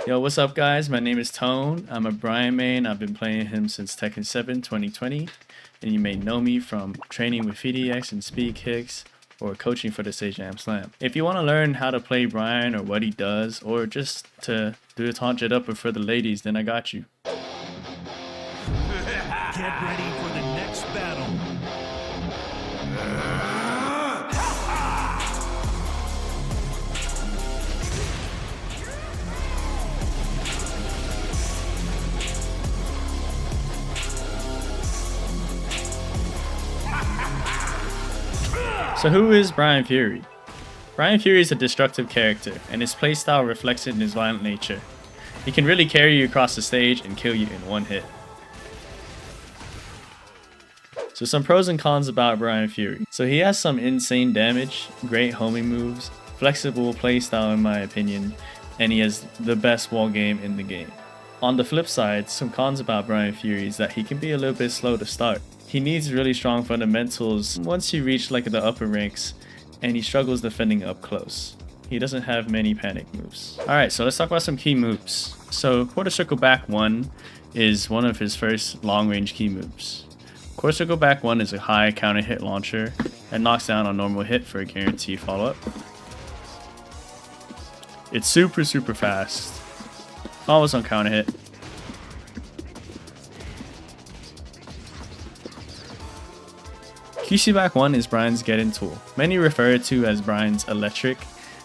Yo, what's up guys? My name is Tone. I'm a Bryan main. I've been playing him since Tekken 7 2020, and you may know me from training with VDX and Speed Kicks or coaching for the Sage Jam Slam. If you want to learn how to play Bryan or what he does, or just to do a taunt jet upper for the ladies, then I got you. Get ready for the next battle. So who is Bryan Fury? Bryan Fury is a destructive character, and his playstyle reflects it in his violent nature. He can really carry you across the stage and kill you in one hit. So some pros and cons about Bryan Fury. So he has some insane damage, great homing moves, flexible playstyle in my opinion, and he has the best wall game in the game. On the flip side, some cons about Bryan Fury is that he can be a little bit slow to start. He needs really strong fundamentals once you reach like the upper ranks, and he struggles defending up close. He doesn't have many panic moves. Alright, so let's talk about some key moves. So quarter circle back 1 is one of his first long range key moves. Quarter circle back 1 is a high counter hit launcher that knocks down on normal hit for a guaranteed follow up. It's super fast. Almost on counter hit. QC back 1 is Bryan's get in tool. Many refer it to as Bryan's electric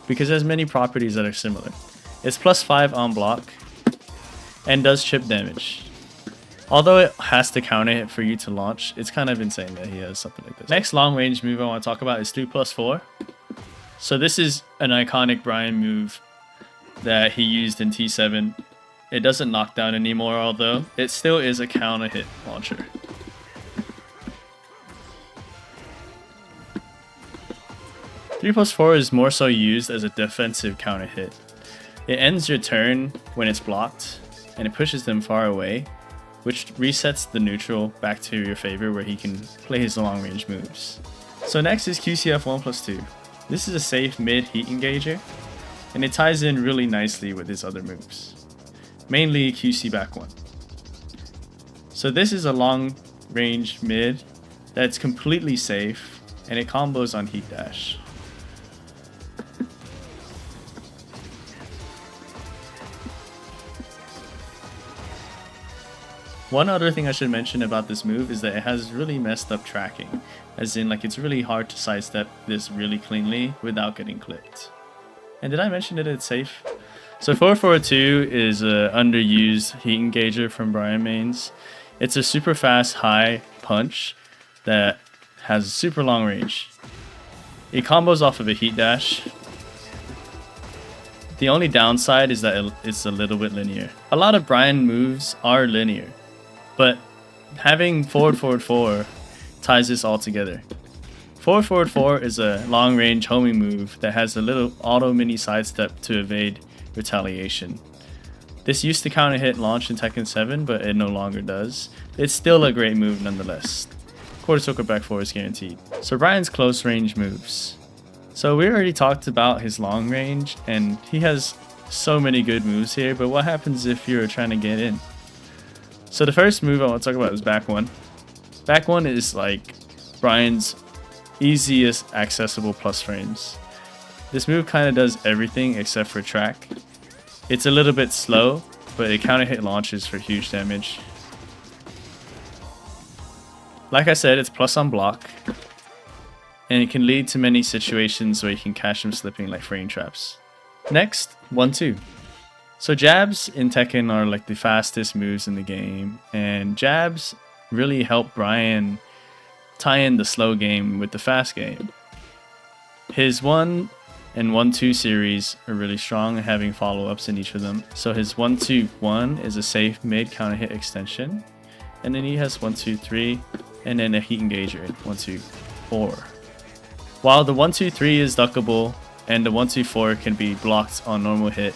because it has many properties that are similar. It's +5 on block and does chip damage. Although it has to counter hit for you to launch, it's kind of insane that he has something like this. Next long range move I want to talk about is 3+4. So this is an iconic Bryan move that he used in T7. It doesn't knock down anymore, although it still is a counter hit launcher. 3+4 is more so used as a defensive counter hit. It ends your turn when it's blocked, and it pushes them far away, which resets the neutral back to your favor where he can play his long range moves. So next is QCF 1+2. This is a safe mid heat engager, and it ties in really nicely with his other moves, mainly QC back 1. So this is a long range mid that's completely safe, and it combos on heat dash. One other thing I should mention about this move is that it has really messed up tracking, as in like it's really hard to sidestep this really cleanly without getting clipped. And did I mention that it's safe? So 442 is an underused heat engager from Bryan mains. It's a super fast high punch that has super long range. It combos off of a heat dash. The only downside is that it's a little bit linear. A lot of Bryan moves are linear, but having forward 4 ties this all together. Forward 4 is a long range homing move that has a little auto mini sidestep to evade retaliation. This used to counter hit launch in Tekken 7, but it no longer does. It's still a great move nonetheless. Quarter circle back 4 is guaranteed. So Bryan's close range moves. So we already talked about his long range, and he has so many good moves here, but what happens if you're trying to get in? So the first move I want to talk about is back 1. Back 1 is like Bryan's easiest accessible plus frames. This move kind of does everything except for track. It's a little bit slow, but it counter hit launches for huge damage. Like I said, it's plus on block, and it can lead to many situations where you can catch him slipping like frame traps. Next, 1-2. So jabs in Tekken are like the fastest moves in the game, and jabs really help Bryan tie in the slow game with the fast game. His 1 and 1-2 series are really strong, having follow-ups in each of them. So his 1-2-1 is a safe mid counter hit extension, and then he has 1-2-3 and then a heat engager in 1-2-4. While the 1-2-3 is duckable and the 1-2-4 can be blocked on normal hit,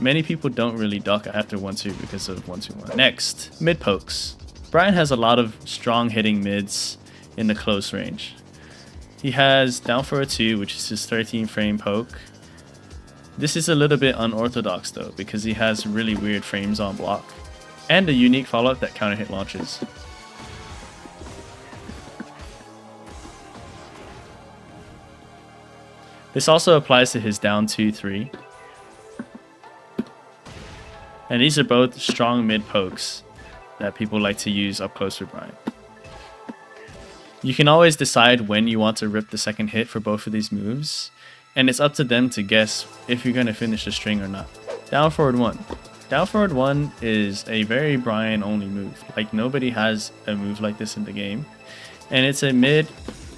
many people don't really duck after 1-2 because of 1-2-1. Next, mid pokes. Bryan has a lot of strong hitting mids in the close range. He has down for a 2, which is his 13 frame poke. This is a little bit unorthodox though, because he has really weird frames on block, and a unique follow-up that counter hit launches. This also applies to his down 2-3. And these are both strong mid pokes that people like to use up close with Bryan. You can always decide when you want to rip the second hit for both of these moves, and it's up to them to guess if you're going to finish the string or not. Down forward 1. Down forward 1 is a very Bryan only move. Like, nobody has a move like this in the game. And it's a mid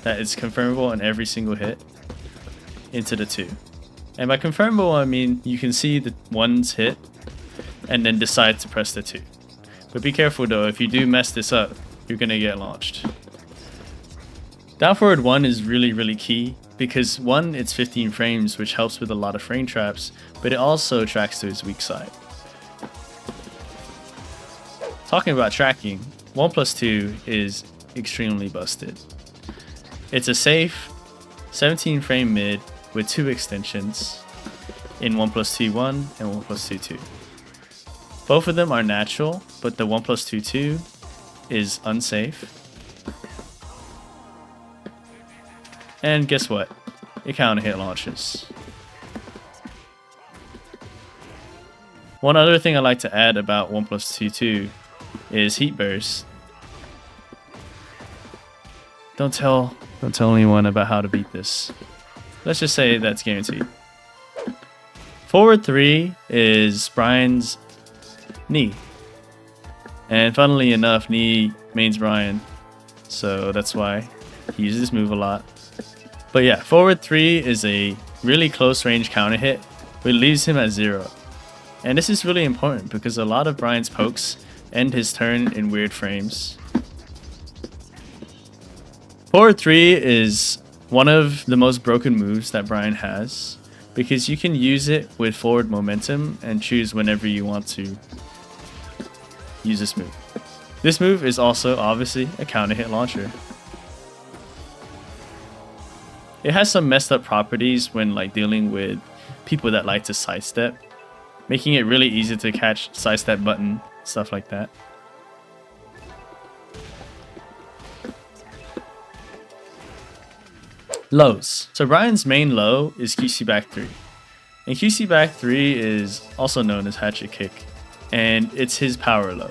that is confirmable in every single hit into the 2. And by confirmable, I mean you can see the 1's hit and then decide to press the 2. But be careful though, if you do mess this up, you're going to get launched. Down forward 1 is really key because 1, it's 15 frames, which helps with a lot of frame traps, but it also tracks to its weak side. Talking about tracking, 1+2 is extremely busted. It's a safe 17 frame mid with 2 extensions in 1+2-1 and 1+2-2. Both of them are natural, but the 1+2-2 is unsafe. And guess what? It counter hit launches. One other thing I like to add about 1+2-2 is heat burst. Don't tell anyone about how to beat this. Let's just say that's guaranteed. Forward 3 is Bryan's knee. And funnily enough, knee mains Bryan. So that's why he uses this move a lot. But yeah, forward 3 is a really close range counter hit, but it leaves him at 0. And this is really important because a lot of Bryan's pokes end his turn in weird frames. Forward 3 is one of the most broken moves that Bryan has because you can use it with forward momentum and choose whenever you want to use this move. This move is also obviously a counter hit launcher. It has some messed up properties when like dealing with people that like to sidestep, making it really easy to catch sidestep button, stuff like that. Lows. So Bryan's main low is QC back 3. And QC back 3 is also known as hatchet kick, and it's his power low.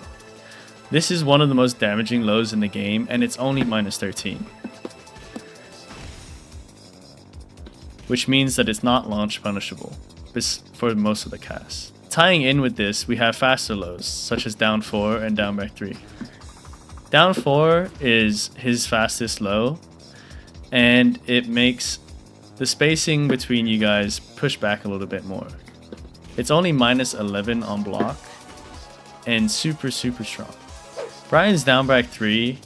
This is one of the most damaging lows in the game, and it's only -13. Which means that it's not launch punishable for most of the cast. Tying in with this, we have faster lows, such as down 4 and down back 3. Down 4 is his fastest low, and it makes the spacing between you guys push back a little bit more. It's only -11 on block, and super strong. Bryan's down back 3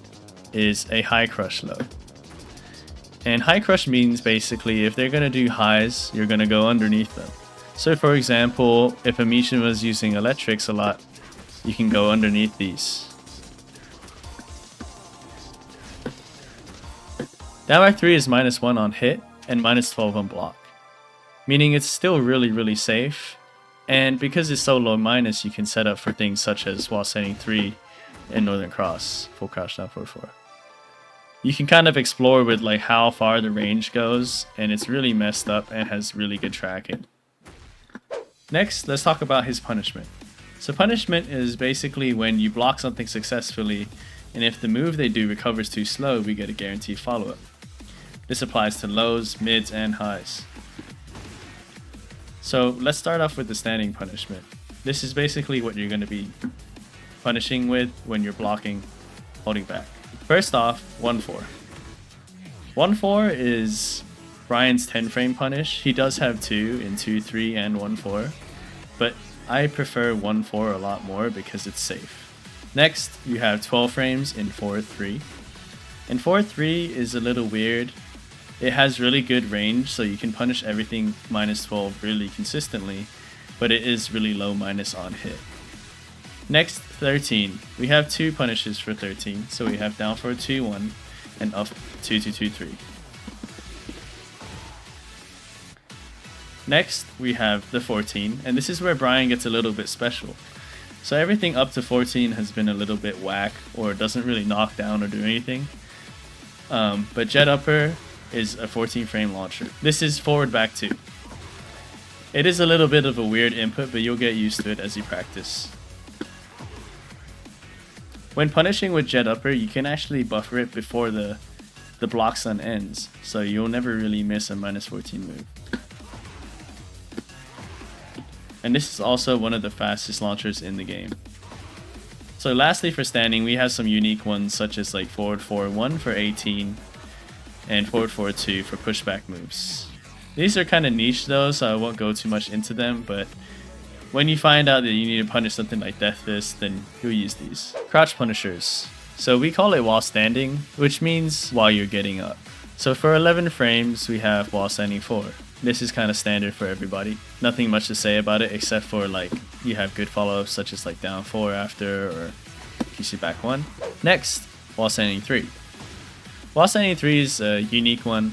is a high crush low. And high crush means basically if they're going to do highs, you're going to go underneath them. So for example, if Amishin was using electrics a lot, you can go underneath these. Down back 3 is -1 on hit and -12 on block, meaning it's still really safe. And because it's so low minus, you can set up for things such as wall setting 3 and Northern Cross, full crouch down forward 4. You can kind of explore with like how far the range goes, and it's really messed up and has really good tracking. Next, let's talk about his punishment. So punishment is basically when you block something successfully, and if the move they do recovers too slow, we get a guaranteed follow-up. This applies to lows, mids, and highs. So let's start off with the standing punishment. This is basically what you're going to be punishing with when you're blocking, holding back. First off, 1-4. 1-4 is Bryan's 10 frame punish. He does have 2 in 2-3 and 1-4, but I prefer 1-4 a lot more because it's safe. Next, you have 12 frames in 4-3. And 4-3 is a little weird. It has really good range, so you can punish everything -12 really consistently, but it is really low minus on hit. Next, 13. We have 2 punishes for 13, so we have down forward 2-1 and up 2-2-2-3. Next, we have the 14, and this is where Bryan gets a little bit special. So everything up to 14 has been a little bit whack, or doesn't really knock down or do anything. But Jet Upper is a 14 frame launcher. This is forward back 2. It is a little bit of a weird input, but you'll get used to it as you practice. When punishing with Jet Upper, you can actually buffer it before the block stun ends, so you'll never really miss a -14 move. And this is also one of the fastest launchers in the game. So lastly, for standing, we have some unique ones such as like forward 4-1 for 18 and forward 4-2 for pushback moves. These are kind of niche though, so I won't go too much into them, but when you find out that you need to punish something like Death Fist, then you'll use these. Crouch punishers. So we call it while standing, which means while you're getting up. So for 11 frames, we have while standing 4. This is kind of standard for everybody. Nothing much to say about it except for like you have good follow-ups such as like down 4 after or QC back 1. Next, while standing 3. While standing 3 is a unique one.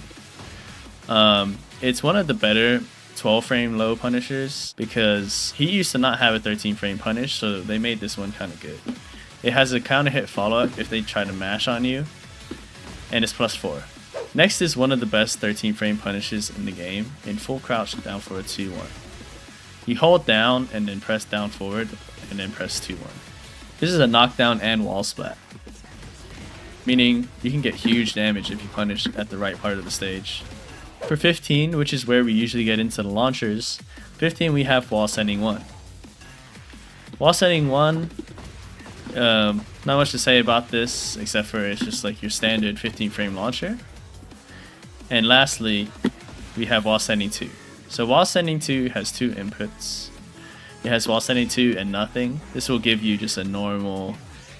It's one of the better 12 frame low punishers because he used to not have a 13 frame punish, so they made this one kind of good. It has a counter hit follow-up if they try to mash on you, and it's +4. Next is one of the best 13 frame punishes in the game, in full crouch down forward 2-1. You hold down and then press down forward and then press 2-1. This is a knockdown and wall splat, meaning you can get huge damage if you punish at the right part of the stage. For 15, which is where we usually get into the launchers, 15 we have while standing 1. While standing 1, not much to say about this except for it's just like your standard 15 frame launcher. And lastly, we have while standing 2. So while standing 2 has 2 inputs. It has while standing 2 and nothing. This will give you just a normal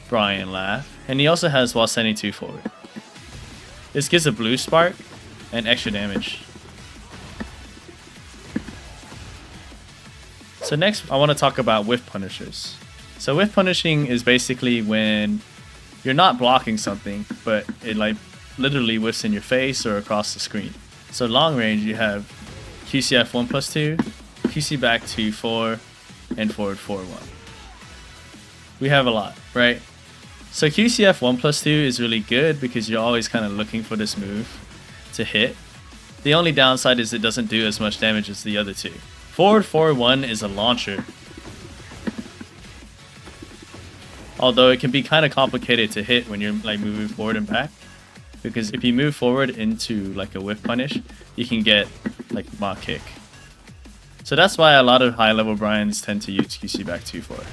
Bryan laugh. And he also has while standing 2 forward. This gives a blue spark and extra damage. So next I want to talk about whiff punishers. So whiff punishing is basically when you're not blocking something, but it like literally whiffs in your face or across the screen. So long range you have QCF 1+2, QC back 2-4, and forward 4-1. We have a lot, right? So QCF 1+2 is really good because you're always kind of looking for this move to hit. The only downside is it doesn't do as much damage as the other two. Forward 4-1 is a launcher, although it can be kind of complicated to hit when you're like moving forward and back, because if you move forward into like a whiff punish, you can get like mock kick. So that's why a lot of high level Bryans tend to use QC back 2-4.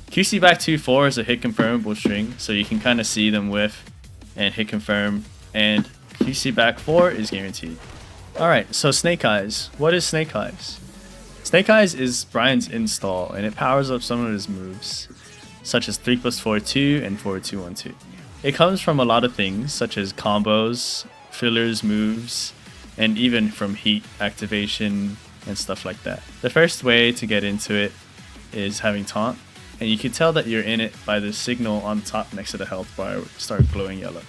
QC back 2-4 is a hit confirmable string, so you can kind of see them whiff and hit confirm, and QC back 4 is guaranteed. Alright, so Snake Eyes. What is Snake Eyes? Snake Eyes is Bryan's install, and it powers up some of his moves, such as 3+4-2 and forward 2-1-2. It comes from a lot of things, such as combos, fillers, moves, and even from heat activation and stuff like that. The first way to get into it is having taunt, and you can tell that you're in it by the signal on top next to the health bar start glowing yellow.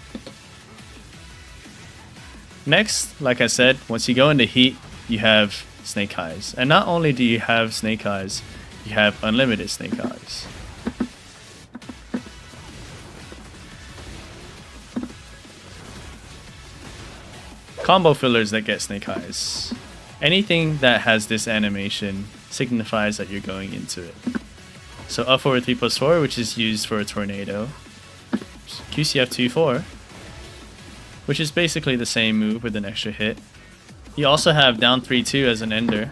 Next, like I said, once you go into heat, you have Snake Eyes. And not only do you have Snake Eyes, you have unlimited Snake Eyes. Combo fillers that get Snake Eyes. Anything that has this animation signifies that you're going into it. So up forward 3+4, which is used for a tornado. QCF 2-4, which is basically the same move with an extra hit. You also have down 3-2 as an ender.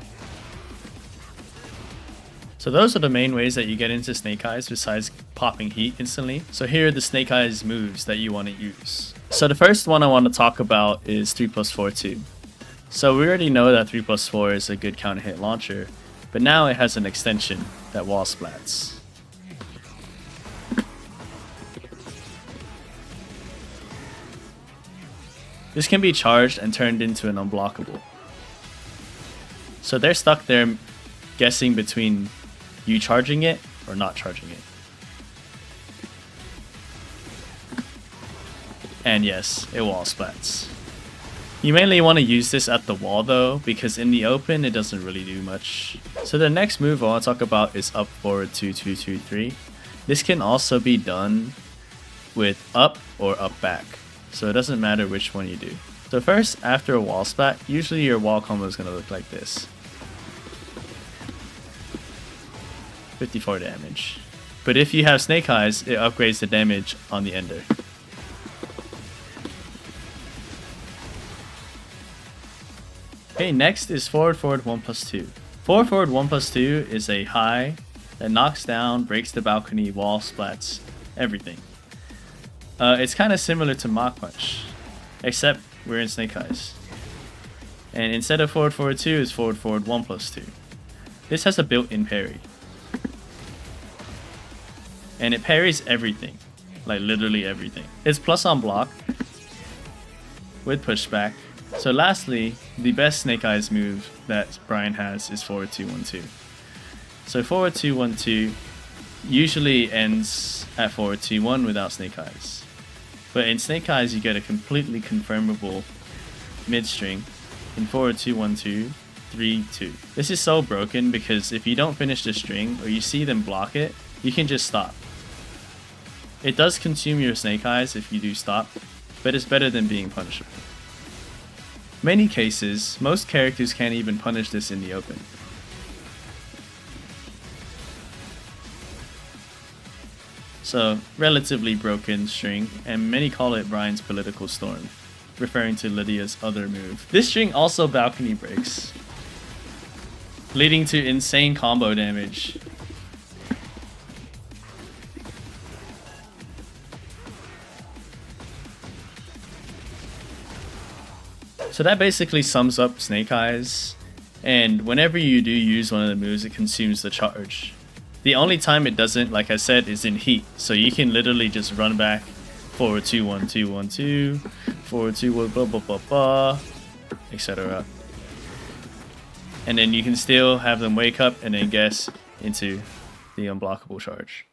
So those are the main ways that you get into Snake Eyes besides popping heat instantly. So here are the Snake Eyes moves that you want to use. So the first one I want to talk about is 3+4-2. So we already know that 3+4 is a good counter hit launcher, but now it has an extension that wall splats. This can be charged and turned into an unblockable. So they're stuck there guessing between you charging it or not charging it. And yes, it wall splats. You mainly want to use this at the wall though, because in the open it doesn't really do much. So the next move I want to talk about is up forward 2-2-2-3. This can also be done with up or up back, so it doesn't matter which one you do. So first, after a wall splat, usually your wall combo is going to look like this. 54 damage. But if you have Snake Eyes, it upgrades the damage on the ender. Okay, next is forward 1+2. Forward 1+2 is a high that knocks down, breaks the balcony, wall splats, everything. It's kind of similar to Mach Punch, except we're in Snake Eyes. And instead of forward 2, it's forward 1+2. This has a built-in parry. And it parries everything, like literally everything. It's plus on block with pushback. So lastly, the best Snake Eyes move that Bryan has is forward 2-1-2. So forward 2-1-2 usually ends at forward 2-1 without Snake Eyes. But in Snake Eyes you get a completely confirmable mid string in forward 2-1-2, 3-2. This is so broken because if you don't finish the string or you see them block it, you can just stop. It does consume your Snake Eyes if you do stop, but it's better than being punishable. Many cases, most characters can't even punish this in the open. So, relatively broken string, and many call it Bryan's political storm, referring to Lydia's other move. This string also balcony breaks, leading to insane combo damage. So that basically sums up Snake Eyes, and whenever you do use one of the moves, it consumes the charge. The only time it doesn't, like I said, is in heat, so you can literally just run back, forward 2-1-2-1-2, forward 2-1 blah blah blah blah, etc. And then you can still have them wake up and then guess into the unblockable charge.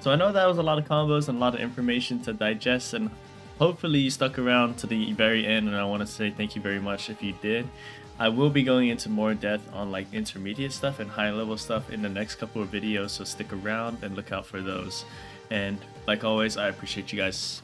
So I know that was a lot of combos and a lot of information to digest, and hopefully you stuck around to the very end, and I want to say thank you very much if you did. I will be going into more depth on like intermediate stuff and high level stuff in the next couple of videos, so stick around and look out for those. And like always, I appreciate you guys.